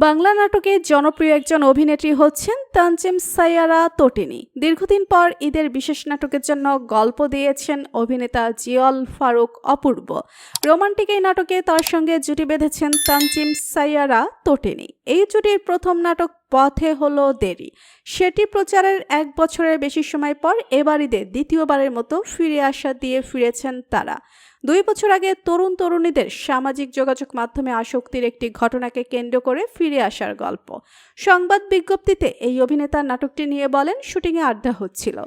বাংলা নাটকে জনপ্রিয় একজন অভিনেত্রী হচ্ছেন তানজিম সাইয়ারা তটিনী। দীর্ঘদিন পর ঈদের বিশেষ নাটকের জন্য গল্প দিয়েছেন অভিনেতা জিয়ল ফারুক অপূর্ব। রোমান্টিক এই নাটকে তার সঙ্গে জুটি বেঁধেছেন তানজিম সাইয়ারা তটিনী। এই জুটির প্রথম নাটক পথে হলো দেরি, সেটি প্রচারের 1 বছরের বেশি সময় পর এবার ঈদে দ্বিতীয়বারের মতো ফিরে আসা দিয়ে ফিরেছেন তারা। 2 বছর আগে তরুণ তরুণীদের সামাজিক যোগাযোগ মাধ্যমে আসক্তির একটি ঘটনাকে কেন্দ্র করে ফিরে আসার গল্প। সংবাদ বিজ্ঞপ্তিতে এই অভিনেতা নাটকটি নিয়ে বলেন, শুটিংয়ে আড্ডা হচ্ছিল,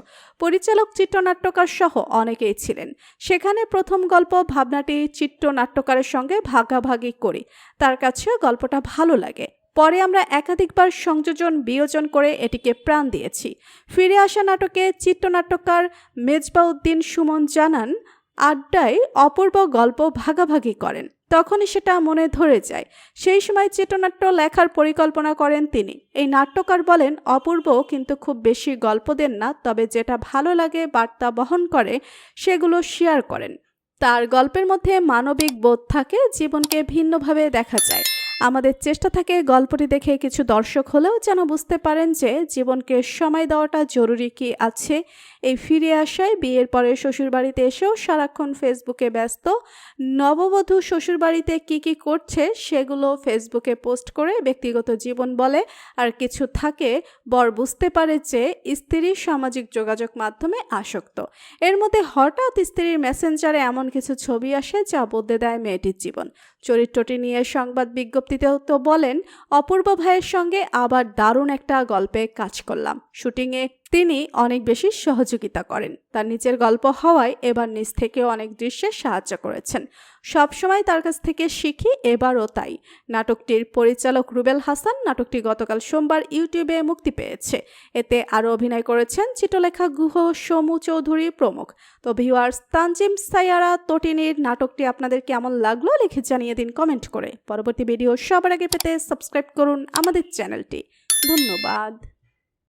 পরিচালক চিত্রনাট্যকার সহ অনেকেই ছিলেন। সেখানে প্রথম গল্প ভাবনাটি চিত্রনাট্যকারের সঙ্গে ভাগাভাগি করি, তার কাছেও গল্পটা ভালো লাগে। পরে আমরা একাধিকবার সংযোজন বিয়োজন করে এটিকে প্রাণ দিয়েছি। ফিরে আসা নাটকে চিত্রনাট্যকার মেজবাউদ্দিন সুমন জানান, আড্ডায় অপূর্ব গল্প ভাগাভাগি করেন, তখনই সেটা মনে ধরে যায়। সেই সময় চিত্রনাট্য লেখার পরিকল্পনা করেন তিনি। এই নাট্যকার বলেন, অপূর্ব কিন্তু খুব বেশি গল্প দেন না, তবে যেটা ভালো লাগে, বার্তা বহন করে, সেগুলো শেয়ার করেন। তার গল্পের মধ্যে মানবিক বোধ থাকে, জীবনকে ভিন্নভাবে দেখা যায়। আমাদের চেষ্টা থাকে গল্পটি দেখে কিছু দর্শক হলেও যেন বুঝতে পারেন যে জীবনকে সময় দেওয়াটা জরুরি কি আছে। এই ফিরে আসায় বিয়ের পরে শ্বশুরবাড়িতে এসেও সারাক্ষণ ফেসবুকে ব্যস্ত। নববধূ শ্বশুরবাড়িতে কি করছে সেগুলো ফেসবুকে পোস্ট করে ব্যক্তিগত জীবন বলে। আর কিছু থাকে বর বুঝতে পারে যে স্ত্রী সামাজিক যোগাযোগ মাধ্যমে আসক্ত। এর মধ্যে হঠাৎ স্ত্রীর মেসেঞ্জারে এমন কিছু ছবি আসে যা বদলে দেয় মেয়েটির জীবন। চরিত্রটি নিয়ে সংবাদ বিজ্ঞপ্তিতেও তো বলেন, অপূর্ব ভাইয়ের সঙ্গে আবার দারুণ একটা গল্পে কাজ করলাম। শুটিংয়ে তিনি অনেক বেশি সহযোগিতা করেন। তার নিজের গল্প হওয়ায় এবার নিজ থেকে অনেক দৃশ্যে সাহায্য করেছেন। সবসময় তার কাছ থেকে শিখি, এবারও তাই। নাটকটির পরিচালক রুবেল হাসান। নাটকটি গতকাল সোমবার ইউটিউবে মুক্তি পেয়েছে। এতে আরও অভিনয় করেছেন চিত্রলেখা গুহ, সমু চৌধুরী প্রমুখ। তো ভিউয়ার্স, তানজিম সাইয়ারা তটিনীর নাটকটি আপনাদের কেমন লাগলো লিখে জানিয়ে দিন কমেন্ট করে। পরবর্তী ভিডিও সবার আগে পেতে সাবস্ক্রাইব করুন আমাদের চ্যানেলটি। ধন্যবাদ।